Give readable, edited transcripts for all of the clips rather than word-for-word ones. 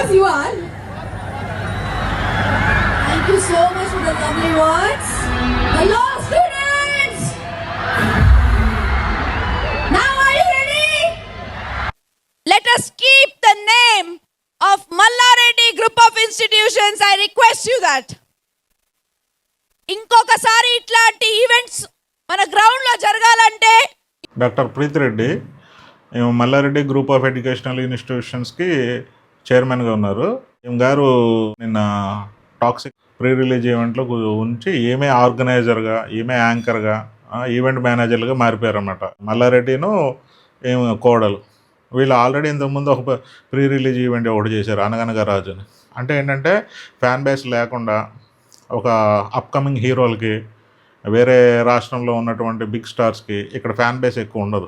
because you are. Thank you so much for the lovely words. The law students! Now are you ready? Let us keep the name of Mallareddy Group of Institutions. I request you that. ఇంకొకసారి ఇట్లాంటి events మన గ్రౌండ్లో జరగాలంటే doctor Preethi Reddy Malla Reddy group of educational ఇన్స్టిట్యూషన్స్కి చైర్మన్గా ఉన్నారు. ఈమె గారు నిన్న టాక్సిక్ ప్రీ రిలీజ్ ఈవెంట్లో ఉంచి ఈమె ఆర్గనైజర్గా, ఈమె యాంకర్గా, ఈవెంట్ మేనేజర్లుగా మారిపోయారు అన్నమాట. మల్లారెడ్డిను ఏమి కోడలు వీళ్ళు ఆల్రెడీ ఇంతకుముందు ఒక ప్రీ రిలీజ్ ఈవెంట్ ఒకటి చేశారు, అనగనగా రాజు అని. అంటే ఏంటంటే ఫ్యాన్ బేస్ లేకుండా ఒక అప్కమింగ్ హీరోలకి, వేరే రాష్ట్రంలో ఉన్నటువంటి బిగ్ స్టార్స్కి ఇక్కడ ఫ్యాన్ బేస్ ఎక్కువ ఉండదు.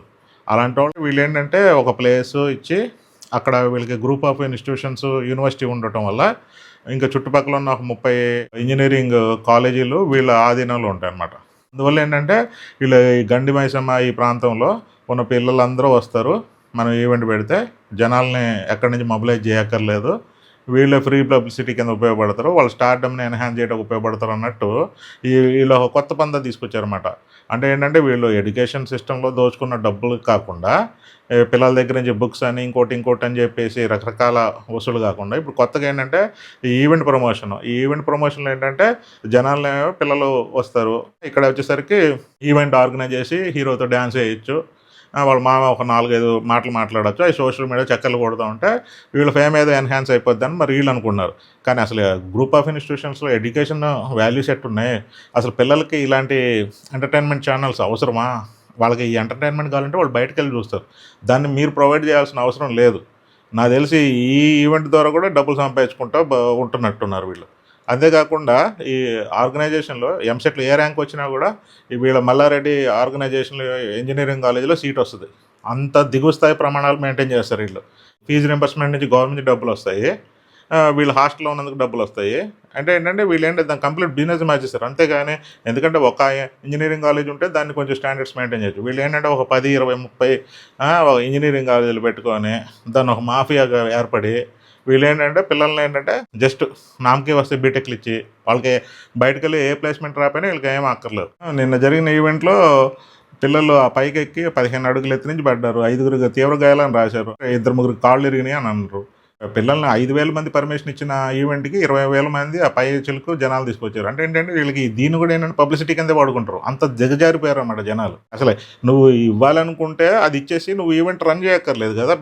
అలాంటి వాళ్ళు వీళ్ళు ఏంటంటే ఒక ప్లేస్ ఇచ్చి అక్కడ వీళ్ళకి గ్రూప్ ఆఫ్ ఇన్స్టిట్యూషన్స్ యూనివర్సిటీ ఉండటం వల్ల ఇంకా చుట్టుపక్కల ఉన్న ఒక 30 ఇంజనీరింగ్ కాలేజీలు వీళ్ళ ఆధీనంలో ఉంటాయి అన్నమాట. అందువల్ల ఏంటంటే వీళ్ళు ఈ గండి మైసమ్మ ఈ ప్రాంతంలో ఉన్న పిల్లలందరూ వస్తారు. మనం ఈవెంట్ పెడితే జనాల్ని ఎక్కడి నుంచి మొబిలైజ్ చేయక్కర్లేదు, వీళ్ళు ఫ్రీ పబ్లిసిటీ కింద ఉపయోగపడతారు, వాళ్ళ స్టార్డమ్ని ఎన్హాన్స్ చేయడానికి ఉపయోగపడతారు అన్నట్టు వీళ్ళు ఒక కొత్త పందా తీసుకొచ్చారన్నమాట. అంటే ఏంటంటే వీళ్ళు ఎడ్యుకేషన్ సిస్టంలో దోచుకున్న డబ్బులు కాకుండా పిల్లల దగ్గర నుంచి బుక్స్ అని ఇంకోటి అని చెప్పేసి రకరకాల వసూలు కాకుండా ఇప్పుడు కొత్తగా ఏంటంటే ఈ ఈవెంట్ ప్రమోషన్లో ఏంటంటే జనాలు పిల్లలు వస్తారు, ఇక్కడ వచ్చేసరికి ఈవెంట్ ఆర్గనైజ్ చేసి హీరోతో డ్యాన్స్ వేయచ్చు, వాళ్ళ మామ ఒక 4-5 మాటలు మాట్లాడచ్చు, అవి సోషల్ మీడియా చక్కర్లు కొడుతూ ఉంటే వీళ్ళ ఫేమ్ ఏదో ఎన్హాన్స్ అయిపోద్దని మరి వీళ్ళు అనుకున్నారు. కానీ అసలు గ్రూప్ ఆఫ్ ఇన్స్టిట్యూషన్స్లో ఎడ్యుకేషన్ వాల్యూస్ ఎట్టున్నాయి? అసలు పిల్లలకి ఇలాంటి ఎంటర్టైన్మెంట్ ఛానల్స్ అవసరమా? వాళ్ళకి ఈ ఎంటర్టైన్మెంట్ కావాలంటే వాళ్ళు బయటకు వెళ్ళి చూస్తారు, దాన్ని మీరు ప్రొవైడ్ చేయాల్సిన అవసరం లేదు. నాకు తెలిసి ఈ ఈవెంట్ ద్వారా కూడా డబ్బులు సంపాదించుకుంటూ ఉంటున్నట్టున్నారు వీళ్ళు. అంతేకాకుండా ఈ ఆర్గనైజేషన్లో ఎంసెట్లో ఏ ర్యాంక్ వచ్చినా కూడా వీళ్ళ మల్లారెడ్డి ఆర్గనైజేషన్లో ఇంజనీరింగ్ కాలేజీలో సీట్ వస్తుంది. అంత దిగువ స్థాయి ప్రమాణాలు మెయింటైన్ చేస్తారు వీళ్ళు. ఫీజు రింబర్స్మెంట్ నుంచి గవర్నమెంట్ డబ్బులు వస్తాయి, వీళ్ళు హాస్టల్లో ఉన్నందుకు డబ్బులు వస్తాయి. అంటే ఏంటంటే వీళ్ళు ఏంటంటే దాన్ని కంప్లీట్ బిజినెస్ మార్చేస్తారు. అంతేగాని ఎందుకంటే ఒక ఇంజనీరింగ్ కాలేజ్ ఉంటే దాన్ని కొంచెం స్టాండర్డ్స్ మెయింటైన్ చేయొచ్చు. వీళ్ళు ఏంటంటే ఒక 10, 20, 30 ఇంజనీరింగ్ కాలేజీలు పెట్టుకొని దాన్ని ఒక మాఫియాగా ఏర్పడి వీళ్ళు ఏంటంటే పిల్లల్ని ఏంటంటే జస్ట్ నామకే వస్తే బీటెక్లు ఇచ్చి వాళ్ళకి బయటకు వెళ్ళి ఏ ప్లేస్మెంట్ రాకపోయినా వీళ్ళకి ఏం అక్కర్లేదు. నిన్న జరిగిన ఈవెంట్లో పిల్లలు ఆ పైకి ఎక్కి 15 అడుగుల ఎత్తు నుంచి పడ్డారు, 5 తీవ్ర గాయాలని రాశారు, 2-3 కాళ్ళు ఇరిగినాయి అని అన్నారు. పిల్లల్ని 5,000 మంది పర్మిషన్ ఇచ్చిన ఈవెంట్కి 20,000 మంది ఆ పై చిలుకు జనాలు తీసుకొచ్చారు. అంటే ఏంటంటే వీళ్ళకి దీన్ని కూడా ఏంటంటే పబ్లిసిటీ కింద వాడుకుంటారు. అంత దిగజారిపోయారు అన్నమాట జనాలు. అసలు నువ్వు ఇవ్వాలనుకుంటే అది ఇచ్చేసి నువ్వు ఈవెంట్ రన్ చేయక్కర్లేదు కదా.